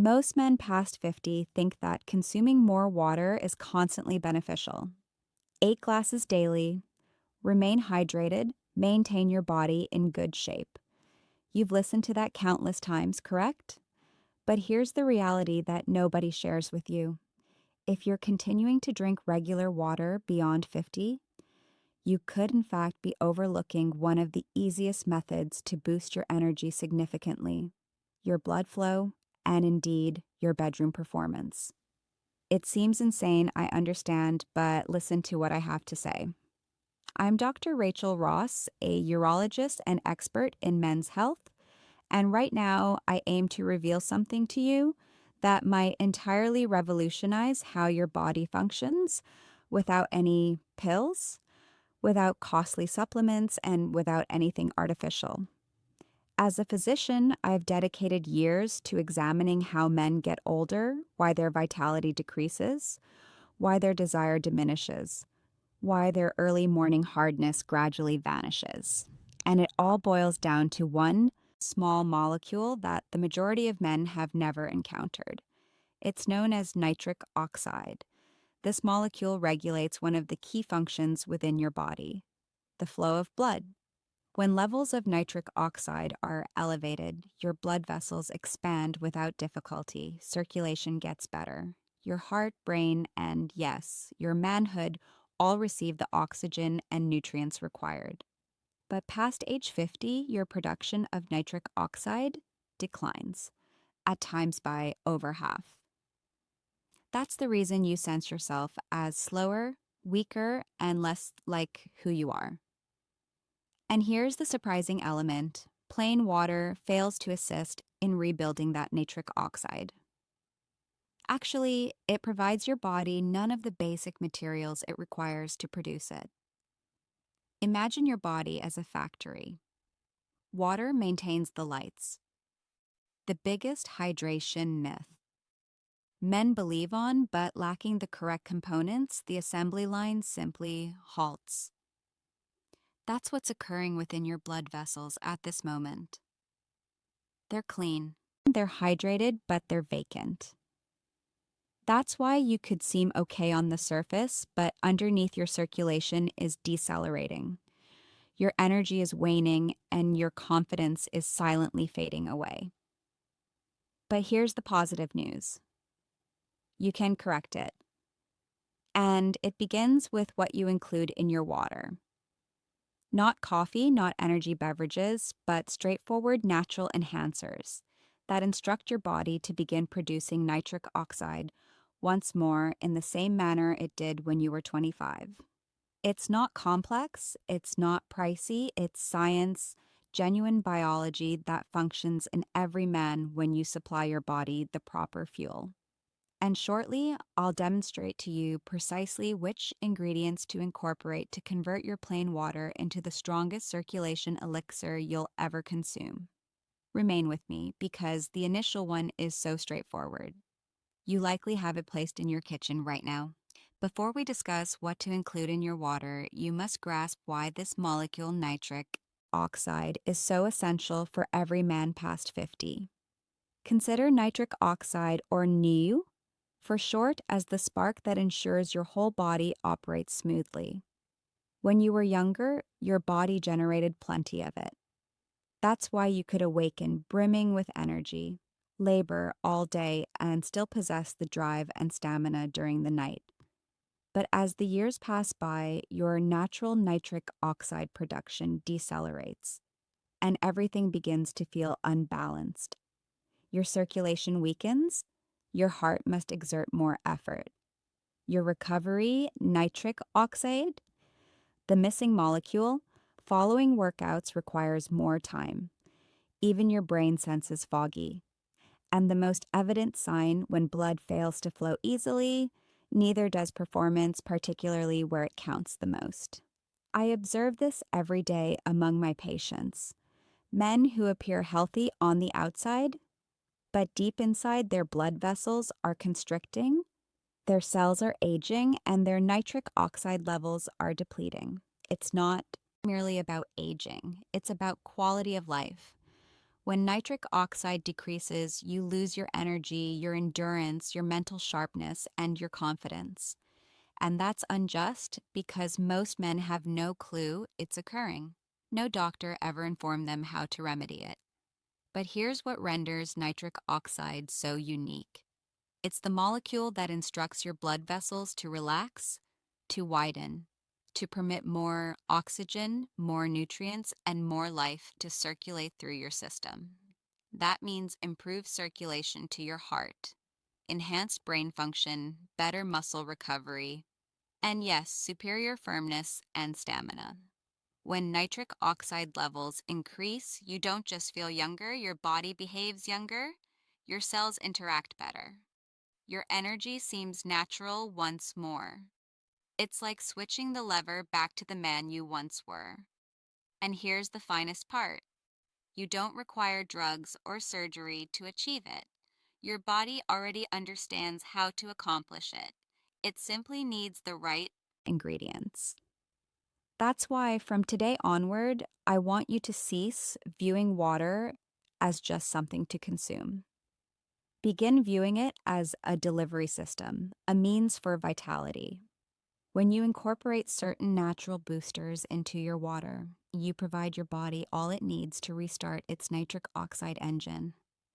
Most men past 50 think that consuming more water is constantly beneficial. 8 glasses daily, remain hydrated, maintain your body in good shape. You've listened to that countless times, correct? But here's the reality that nobody shares with you. If you're continuing to drink regular water beyond 50, you could in fact be overlooking one of the easiest methods to boost your energy significantly: your blood flow, and indeed, your bedroom performance. It seems insane, I understand, but listen to what I have to say. I'm Dr. Rachel Ross, a urologist and expert in men's health, and right now I aim to reveal something to you that might entirely revolutionize how your body functions without any pills, without costly supplements, and without anything artificial. As a physician, I've dedicated years to examining how men get older, why their vitality decreases, why their desire diminishes, why their early morning hardness gradually vanishes. And it all boils down to one small molecule that the majority of men have never encountered. It's known as nitric oxide. This molecule regulates one of the key functions within your body: the flow of blood. When levels of nitric oxide are elevated, your blood vessels expand without difficulty, circulation gets better. Your heart, brain, and yes, your manhood all receive the oxygen and nutrients required. But past age 50, your production of nitric oxide declines, at times by over half. That's the reason you sense yourself as slower, weaker, and less like who you are. And here's the surprising element: plain water fails to assist in rebuilding that nitric oxide. Actually, it provides your body none of the basic materials it requires to produce it. Imagine your body as a factory. Water maintains the lights. The biggest hydration myth. Men believe on, but lacking the correct components, the assembly line simply halts. That's what's occurring within your blood vessels at this moment. They're clean, they're hydrated, but they're vacant. That's why you could seem okay on the surface, but underneath your circulation is decelerating. Your energy is waning, and your confidence is silently fading away. But here's the positive news. You can correct it. And it begins with what you include in your water. Not coffee, not energy beverages, but straightforward natural enhancers that instruct your body to begin producing nitric oxide once more in the same manner it did when you were 25. It's not complex, it's not pricey, it's science, genuine biology that functions in every man when you supply your body the proper fuel. And shortly, I'll demonstrate to you precisely which ingredients to incorporate to convert your plain water into the strongest circulation elixir you'll ever consume. Remain with me, because the initial one is so straightforward. You likely have it placed in your kitchen right now. Before we discuss what to include in your water, you must grasp why this molecule, nitric oxide, is so essential for every man past 50. Consider nitric oxide, or NIU, for short, as the spark that ensures your whole body operates smoothly. When you were younger, your body generated plenty of it. That's why you could awaken brimming with energy, labor all day, and still possess the drive and stamina during the night. But as the years pass by, your natural nitric oxide production decelerates, and everything begins to feel unbalanced. Your circulation weakens. Your heart must exert more effort. Your recovery, nitric oxide, the missing molecule, following workouts requires more time. Even your brain senses foggy. And the most evident sign when blood fails to flow easily, neither does performance, particularly where it counts the most. I observe this every day among my patients. Men who appear healthy on the outside, but deep inside their blood vessels are constricting, their cells are aging, and their nitric oxide levels are depleting. It's not merely about aging, it's about quality of life. When nitric oxide decreases, you lose your energy, your endurance, your mental sharpness, and your confidence. And that's unjust because most men have no clue it's occurring. No doctor ever informed them how to remedy it. But here's what renders nitric oxide so unique. It's the molecule that instructs your blood vessels to relax, to widen, to permit more oxygen, more nutrients, and more life to circulate through your system. That means improved circulation to your heart, enhanced brain function, better muscle recovery, and yes, superior firmness and stamina. When nitric oxide levels increase, you don't just feel younger, your body behaves younger, your cells interact better. Your energy seems natural once more. It's like switching the lever back to the man you once were. And here's the finest part. You don't require drugs or surgery to achieve it. Your body already understands how to accomplish it. It simply needs the right ingredients. That's why from today onward, I want you to cease viewing water as just something to consume. Begin viewing it as a delivery system, a means for vitality. When you incorporate certain natural boosters into your water, you provide your body all it needs to restart its nitric oxide engine.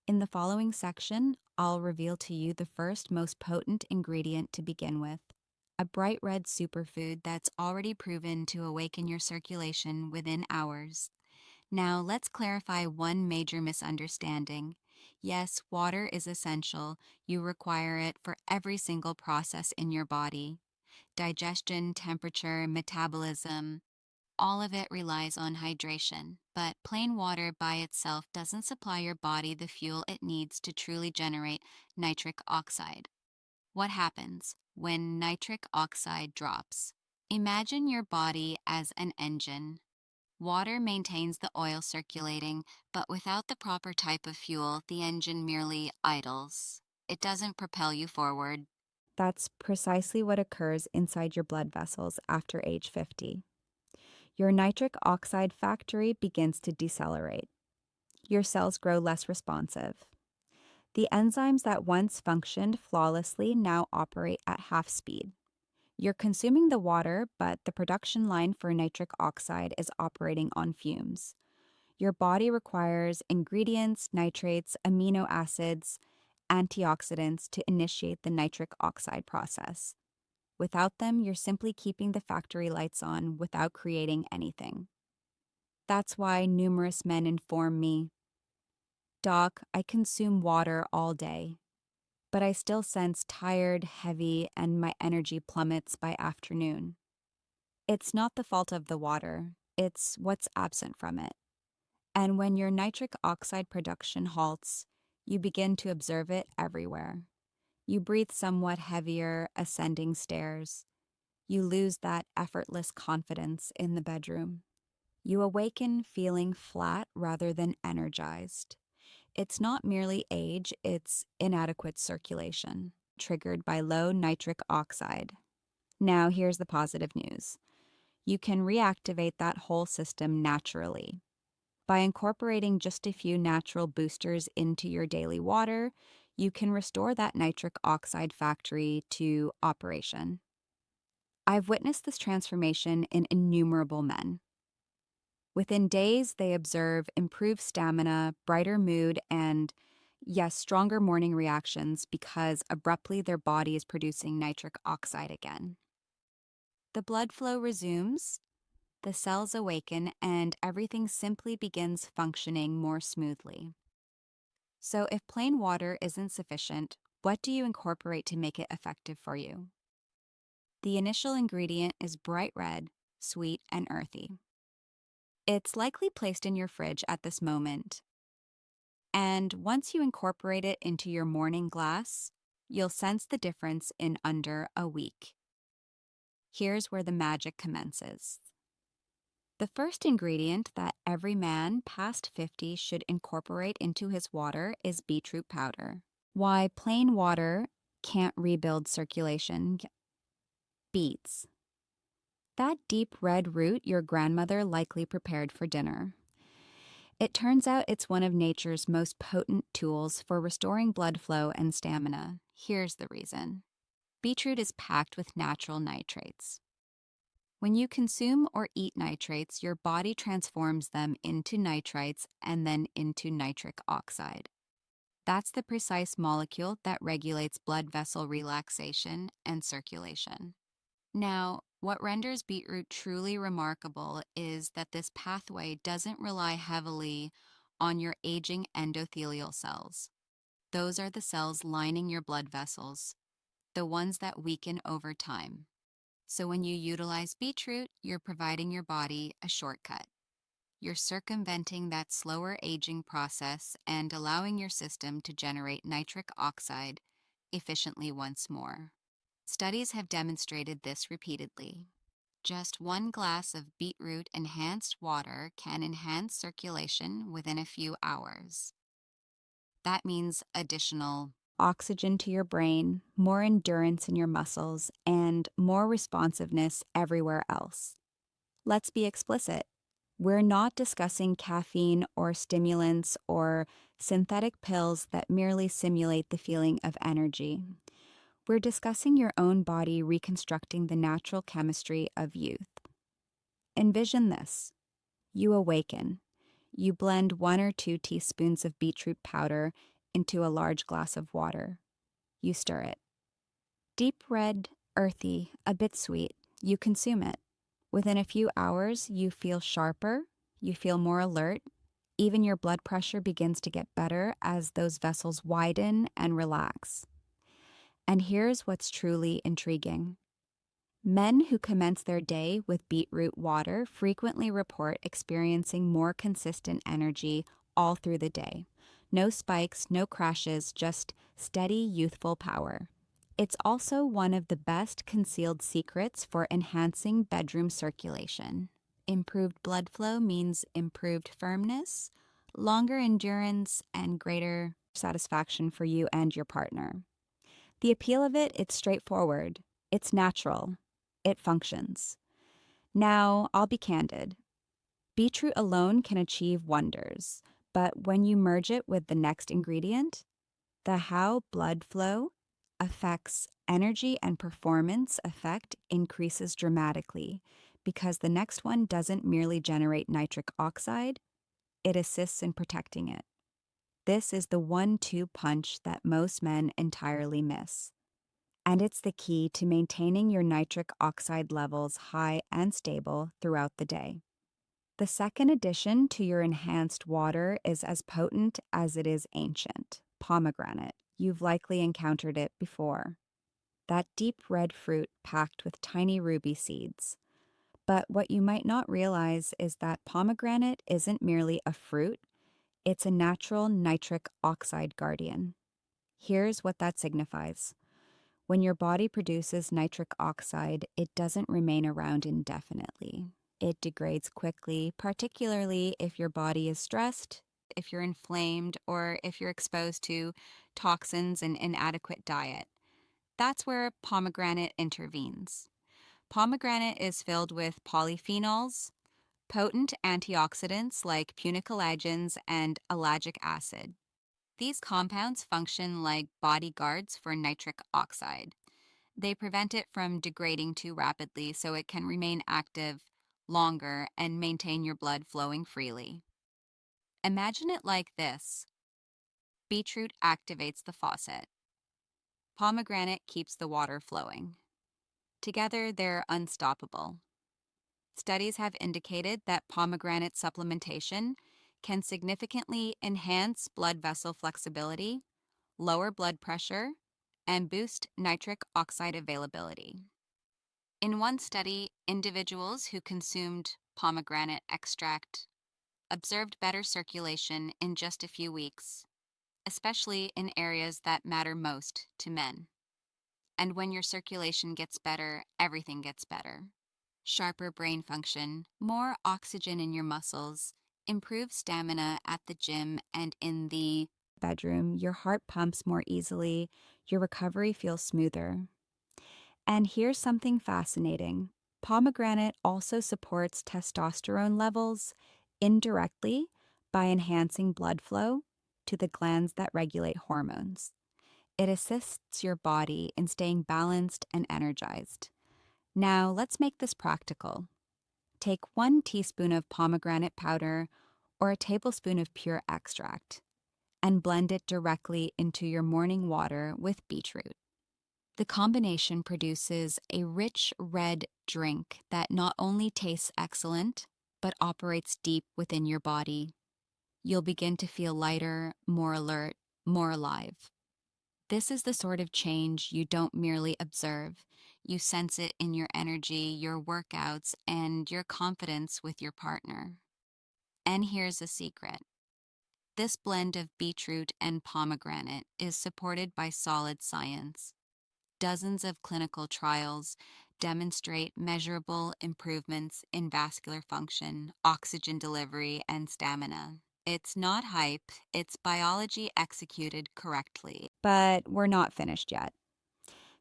In the following section, I'll reveal to you the first most potent ingredient to begin with, a bright red superfood that's already proven to awaken your circulation within hours. Now, let's clarify one major misunderstanding. Yes, water is essential. You require it for every single process in your body. Digestion, temperature, metabolism, all of it relies on hydration. But plain water by itself doesn't supply your body the fuel it needs to truly generate nitric oxide. What happens when nitric oxide drops? Imagine your body as an engine. Water maintains the oil circulating, but without the proper type of fuel, the engine merely idles. It doesn't propel you forward. That's precisely what occurs inside your blood vessels after age 50. Your nitric oxide factory begins to decelerate. Your cells grow less responsive. The enzymes that once functioned flawlessly now operate at half speed. You're consuming the water, but the production line for nitric oxide is operating on fumes. Your body requires ingredients, nitrates, amino acids, antioxidants to initiate the nitric oxide process. Without them, you're simply keeping the factory lights on without creating anything. That's why numerous men inform me, "Doc, I consume water all day, but I still sense tired, heavy, and my energy plummets by afternoon." It's not the fault of the water, it's what's absent from it. And when your nitric oxide production halts, you begin to observe it everywhere. You breathe somewhat heavier, ascending stairs. You lose that effortless confidence in the bedroom. You awaken feeling flat rather than energized. It's not merely age, it's inadequate circulation, triggered by low nitric oxide. Now, here's the positive news. You can reactivate that whole system naturally. By incorporating just a few natural boosters into your daily water, you can restore that nitric oxide factory to operation. I've witnessed this transformation in innumerable men. Within days, they observe improved stamina, brighter mood, and, yes, stronger morning reactions because abruptly their body is producing nitric oxide again. The blood flow resumes, the cells awaken, and everything simply begins functioning more smoothly. So, if plain water isn't sufficient, what do you incorporate to make it effective for you? The initial ingredient is bright red, sweet, and earthy. It's likely placed in your fridge at this moment. And once you incorporate it into your morning glass, you'll sense the difference in under a week. Here's where the magic commences. The first ingredient that every man past 50 should incorporate into his water is beetroot powder. Why plain water can't rebuild circulation? Beets. That deep red root your grandmother likely prepared for dinner. It turns out it's one of nature's most potent tools for restoring blood flow and stamina. Here's the reason. Beetroot is packed with natural nitrates. When you consume or eat nitrates, your body transforms them into nitrites and then into nitric oxide. That's the precise molecule that regulates blood vessel relaxation and circulation. Now, what renders beetroot truly remarkable is that this pathway doesn't rely heavily on your aging endothelial cells. Those are the cells lining your blood vessels, the ones that weaken over time. So when you utilize beetroot, you're providing your body a shortcut. You're circumventing that slower aging process and allowing your system to generate nitric oxide efficiently once more. Studies have demonstrated this repeatedly. Just 1 glass of beetroot enhanced water can enhance circulation within a few hours. That means additional oxygen to your brain, more endurance in your muscles, and more responsiveness everywhere else. Let's be explicit. We're not discussing caffeine or stimulants or synthetic pills that merely simulate the feeling of energy. We're discussing your own body reconstructing the natural chemistry of youth. Envision this. You awaken. You blend 1 or 2 teaspoons of beetroot powder into a large glass of water. You stir it. Deep red, earthy, a bit sweet. You consume it. Within a few hours, you feel sharper, you feel more alert, even your blood pressure begins to get better as those vessels widen and relax. And here's what's truly intriguing. Men who commence their day with beetroot water frequently report experiencing more consistent energy all through the day. No spikes, no crashes, just steady, youthful power. It's also one of the best concealed secrets for enhancing bedroom circulation. Improved blood flow means improved firmness, longer endurance, and greater satisfaction for you and your partner. The appeal of it's straightforward. It's natural. It functions. Now, I'll be candid. Beetroot alone can achieve wonders, but when you merge it with the next ingredient, the how blood flow affects energy and performance effect increases dramatically because the next one doesn't merely generate nitric oxide, it assists in protecting it. This is the 1-2 punch that most men entirely miss. And it's the key to maintaining your nitric oxide levels high and stable throughout the day. The second addition to your enhanced water is as potent as it is ancient: pomegranate. You've likely encountered it before. That deep red fruit packed with tiny ruby seeds. But what you might not realize is that pomegranate isn't merely a fruit, it's a natural nitric oxide guardian. Here's what that signifies. When your body produces nitric oxide, it doesn't remain around indefinitely. It degrades quickly, particularly if your body is stressed, if you're inflamed, or if you're exposed to toxins and inadequate diet. That's where pomegranate intervenes. Pomegranate is filled with polyphenols, potent antioxidants like punicolagens and ellagic acid. These compounds function like bodyguards for nitric oxide. They prevent it from degrading too rapidly so it can remain active longer and maintain your blood flowing freely. Imagine it like this. Beetroot activates the faucet. Pomegranate keeps the water flowing. Together, they're unstoppable. Studies have indicated that pomegranate supplementation can significantly enhance blood vessel flexibility, lower blood pressure, and boost nitric oxide availability. In one study, individuals who consumed pomegranate extract observed better circulation in just a few weeks, especially in areas that matter most to men. And when your circulation gets better, everything gets better. Sharper brain function, more oxygen in your muscles, improved stamina at the gym and in the bedroom, your heart pumps more easily, your recovery feels smoother. And here's something fascinating. Pomegranate also supports testosterone levels indirectly by enhancing blood flow to the glands that regulate hormones. It assists your body in staying balanced and energized. Now, let's make this practical. Take 1 teaspoon of pomegranate powder or a tablespoon of pure extract and blend it directly into your morning water with beetroot. The combination produces a rich red drink that not only tastes excellent, but operates deep within your body. You'll begin to feel lighter, more alert, more alive. This is the sort of change you don't merely observe. You sense it in your energy, your workouts, and your confidence with your partner. And here's a secret. This blend of beetroot and pomegranate is supported by solid science. Dozens of clinical trials demonstrate measurable improvements in vascular function, oxygen delivery, and stamina. It's not hype, it's biology executed correctly. But we're not finished yet.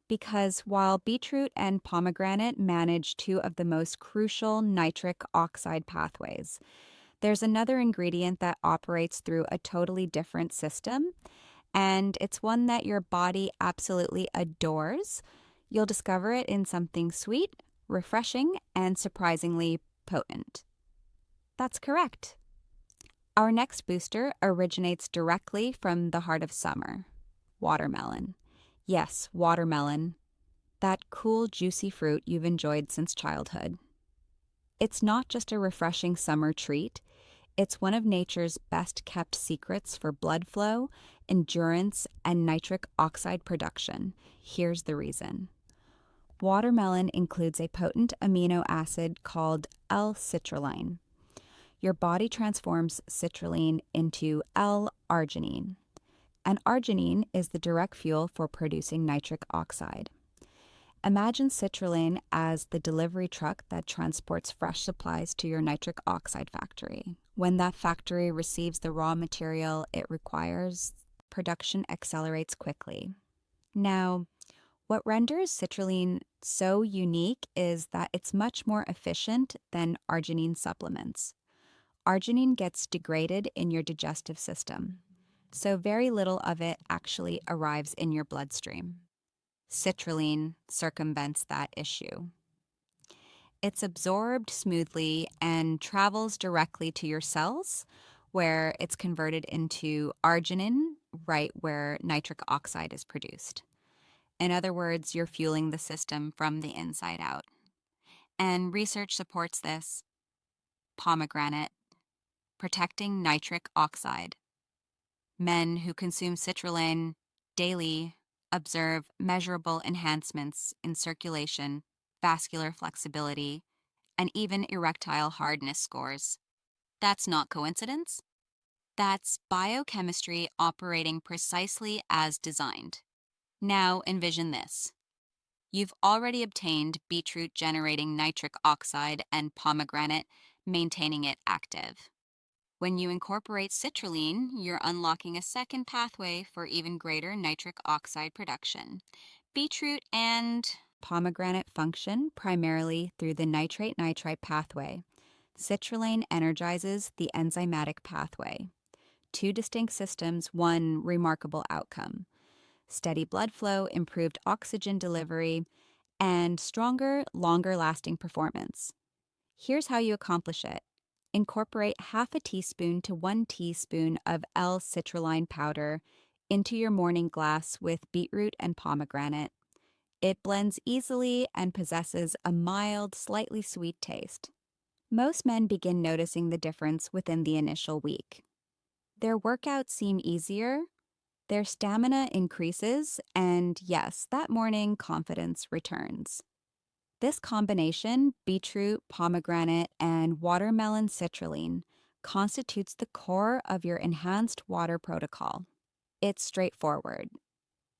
Because while beetroot and pomegranate manage 2 of the most crucial nitric oxide pathways, there's another ingredient that operates through a totally different system, and it's one that your body absolutely adores. You'll discover it in something sweet, refreshing, and surprisingly potent. That's correct. Our next booster originates directly from the heart of summer, watermelon. Yes, watermelon. That cool, juicy fruit you've enjoyed since childhood. It's not just a refreshing summer treat, it's one of nature's best kept secrets for blood flow, endurance, and nitric oxide production. Here's the reason. Watermelon includes a potent amino acid called L-citrulline. Your body transforms citrulline into L-arginine, and arginine is the direct fuel for producing nitric oxide. Imagine citrulline as the delivery truck that transports fresh supplies to your nitric oxide factory. When that factory receives the raw material it requires, production accelerates quickly. Now, what renders citrulline so unique is that it's much more efficient than arginine supplements. Arginine gets degraded in your digestive system, so very little of it actually arrives in your bloodstream. Citrulline circumvents that issue. It's absorbed smoothly and travels directly to your cells, where it's converted into arginine, right where nitric oxide is produced. In other words, you're fueling the system from the inside out. And research supports this. Pomegranate, protecting nitric oxide. Men who consume citrulline daily observe measurable enhancements in circulation, vascular flexibility, and even erectile hardness scores. That's not coincidence. That's biochemistry operating precisely as designed. Now envision this. You've already obtained beetroot generating nitric oxide and pomegranate maintaining it active. When you incorporate citrulline, you're unlocking a second pathway for even greater nitric oxide production. Beetroot and pomegranate function primarily through the nitrate-nitrite pathway. Citrulline energizes the enzymatic pathway. 2 distinct systems, one remarkable outcome. Steady blood flow, improved oxygen delivery, and stronger, longer-lasting performance. Here's how you accomplish it. Incorporate half a teaspoon to 1 teaspoon of L-citrulline powder into your morning glass with beetroot and pomegranate. It blends easily and possesses a mild, slightly sweet taste. Most men begin noticing the difference within the initial week. Their workouts seem easier, their stamina increases, and yes, that morning confidence returns. This combination, beetroot, pomegranate, and watermelon citrulline, constitutes the core of your enhanced water protocol. It's straightforward.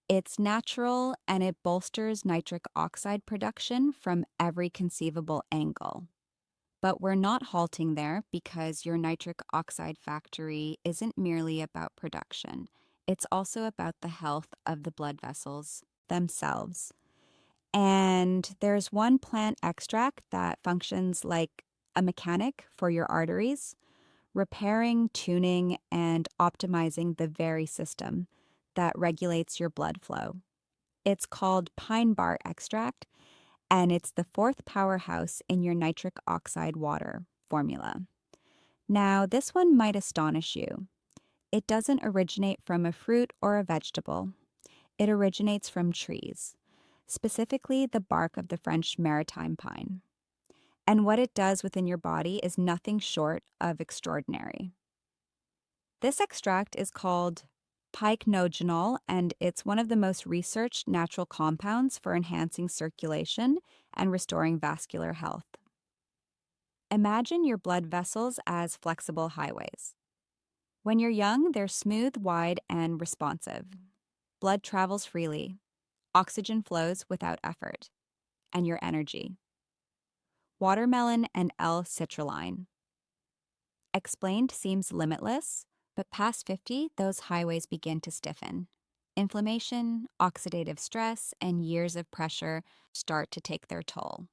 It's natural, and it bolsters nitric oxide production from every conceivable angle. But we're not halting there because your nitric oxide factory isn't merely about production. It's also about the health of the blood vessels themselves. And there's one plant extract that functions like a mechanic for your arteries, repairing, tuning, and optimizing the very system that regulates your blood flow. It's called pine bark extract, and it's the fourth powerhouse in your nitric oxide water formula. Now, this one might astonish you. It doesn't originate from a fruit or a vegetable. It originates from trees, specifically the bark of the French maritime pine. And what it does within your body is nothing short of extraordinary. This extract is called pycnogenol, and it's one of the most researched natural compounds for enhancing circulation and restoring vascular health. Imagine your blood vessels as flexible highways. When you're young, they're smooth, wide, and responsive. Blood travels freely, oxygen flows without effort, and your energy. Watermelon and L-citrulline. Explained seems limitless, but past 50, those highways begin to stiffen. Inflammation, oxidative stress, and years of pressure start to take their toll.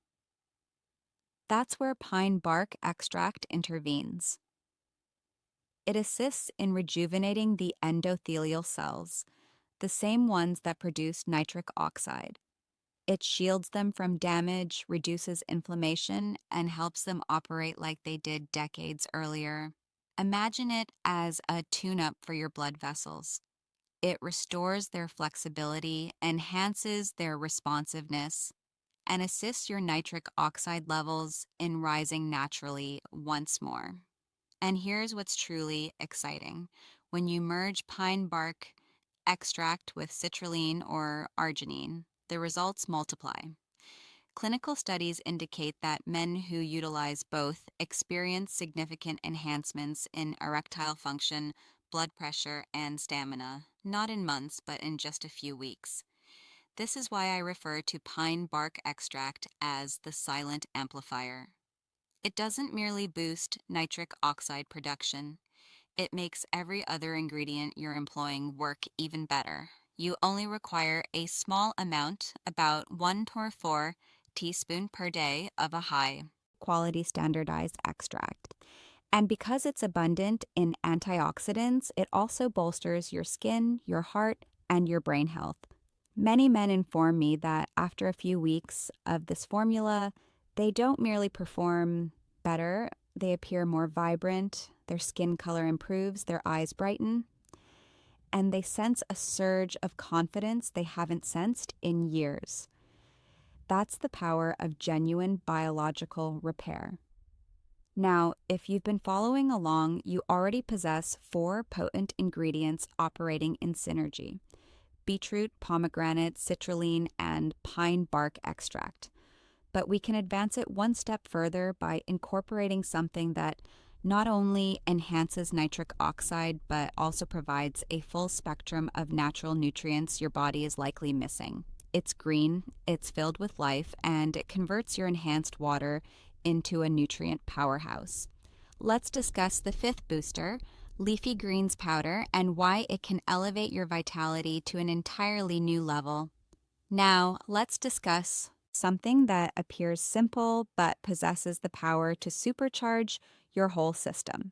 That's where pine bark extract intervenes. It assists in rejuvenating the endothelial cells, the same ones that produce nitric oxide. It shields them from damage, reduces inflammation, and helps them operate like they did decades earlier. Imagine it as a tune-up for your blood vessels. It restores their flexibility, enhances their responsiveness, and assists your nitric oxide levels in rising naturally once more. And here's what's truly exciting. When you merge pine bark extract with citrulline or arginine, the results multiply. Clinical studies indicate that men who utilize both experience significant enhancements in erectile function, blood pressure, and stamina, not in months, but in just a few weeks. This is why I refer to pine bark extract as the silent amplifier. It doesn't merely boost nitric oxide production. It makes every other ingredient you're employing work even better. You only require a small amount, about 1 to 4 teaspoons per day of a high quality standardized extract. And because it's abundant in antioxidants, it also bolsters your skin, your heart, and your brain health. Many men inform me that after a few weeks of this formula, they don't merely perform better, they appear more vibrant, their skin color improves, their eyes brighten, and they sense a surge of confidence they haven't sensed in years. That's the power of genuine biological repair. Now, if you've been following along, you already possess 4 potent ingredients operating in synergy: beetroot, pomegranate, citrulline, and pine bark extract. But we can advance it one step further by incorporating something that not only enhances nitric oxide, but also provides a full spectrum of natural nutrients your body is likely missing. It's green, it's filled with life, and it converts your enhanced water into a nutrient powerhouse. Let's discuss the 5th booster, leafy greens powder, and why it can elevate your vitality to an entirely new level. Now, let's discuss something that appears simple but possesses the power to supercharge your whole system.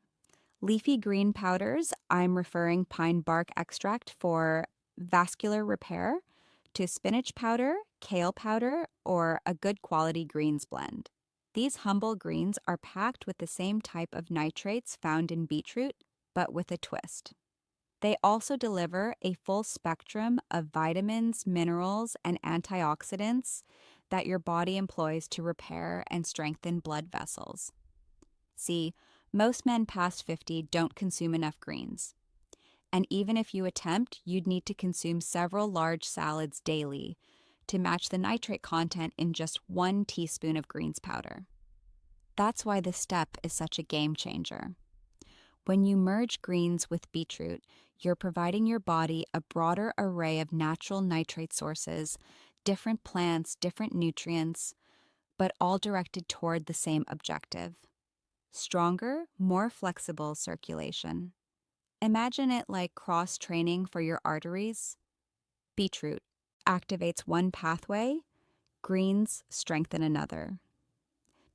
Leafy green powders, I'm referring pine bark extract for vascular repair, to spinach powder, kale powder, or a good quality greens blend. These humble greens are packed with the same type of nitrates found in beetroot, but with a twist. They also deliver a full spectrum of vitamins, minerals, and antioxidants that your body employs to repair and strengthen blood vessels. See, most men past 50 don't consume enough greens. And even if you attempt, you'd need to consume several large salads daily to match the nitrate content in just 1 teaspoon of greens powder. That's why this step is such a game changer. When you merge greens with beetroot, you're providing your body a broader array of natural nitrate sources, different plants, different nutrients, but all directed toward the same objective: stronger, more flexible circulation. Imagine it like cross-training for your arteries. Beetroot activates one pathway, greens strengthen another.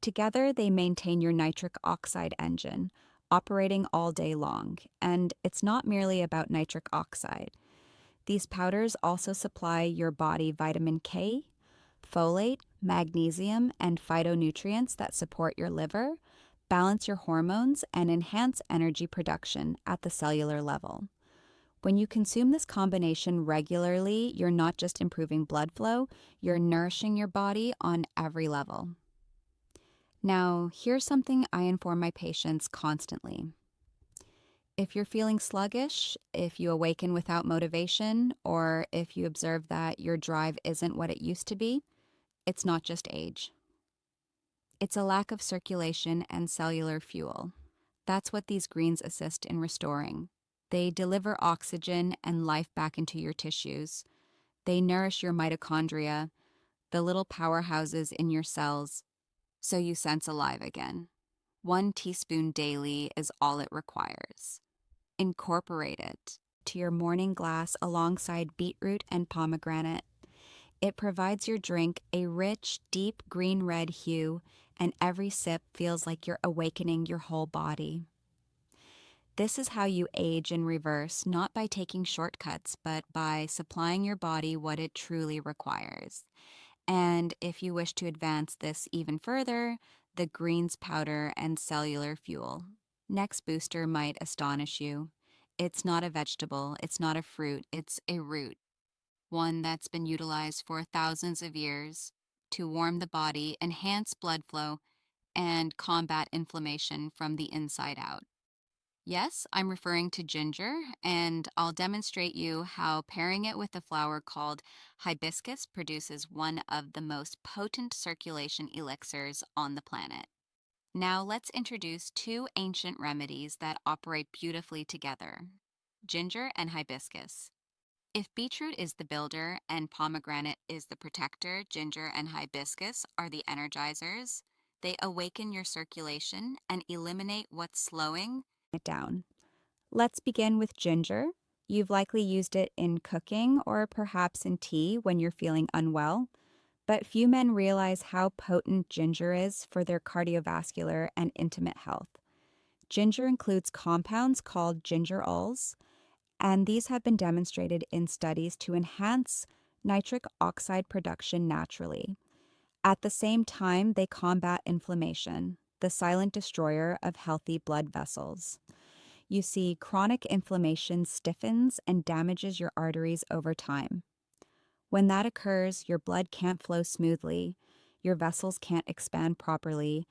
Together, they maintain your nitric oxide engine, operating all day long, and it's not merely about nitric oxide. These powders also supply your body vitamin K, folate, magnesium, and phytonutrients that support your liver, balance your hormones, and enhance energy production at the cellular level. When you consume this combination regularly, you're not just improving blood flow, you're nourishing your body on every level. Now, here's something I inform my patients constantly. If you're feeling sluggish, if you awaken without motivation, or if you observe that your drive isn't what it used to be, it's not just age. It's a lack of circulation and cellular fuel. That's what these greens assist in restoring. They deliver oxygen and life back into your tissues. They nourish your mitochondria, the little powerhouses in your cells, so you sense alive again. 1 teaspoon daily is all it requires. Incorporate it to your morning glass alongside beetroot and pomegranate. It provides your drink a rich, deep green-red hue, and every sip feels like you're awakening your whole body. This is how you age in reverse, not by taking shortcuts, but by supplying your body what it truly requires. And if you wish to advance this even further, the greens powder and cellular fuel. Next booster might astonish you. It's not a vegetable, it's not a fruit, it's a root, one that's been utilized for thousands of years to warm the body, enhance blood flow, and combat inflammation from the inside out. Yes, I'm referring to ginger, and I'll demonstrate you how pairing it with a flower called hibiscus produces one of the most potent circulation elixirs on the planet. Now let's introduce 2 ancient remedies that operate beautifully together: ginger and hibiscus. If beetroot is the builder and pomegranate is the protector, ginger and hibiscus are the energizers. They awaken your circulation and eliminate what's slowing it down. Let's begin with ginger. You've likely used it in cooking or perhaps in tea when you're feeling unwell, but few men realize how potent ginger is for their cardiovascular and intimate health. Ginger includes compounds called gingerols, and these have been demonstrated in studies to enhance nitric oxide production naturally. At the same time, they combat inflammation, the silent destroyer of healthy blood vessels. You see, chronic inflammation stiffens and damages your arteries over time. When that occurs, your blood can't flow smoothly, your vessels can't expand properly,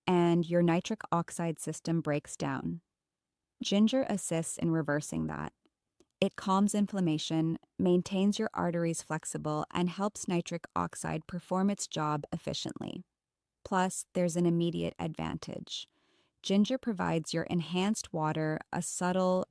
and your nitric oxide system breaks down. Ginger assists in reversing that. It calms inflammation, maintains your arteries flexible, and helps nitric oxide perform its job efficiently. Plus, there's an immediate advantage. Ginger provides your enhanced water a subtle,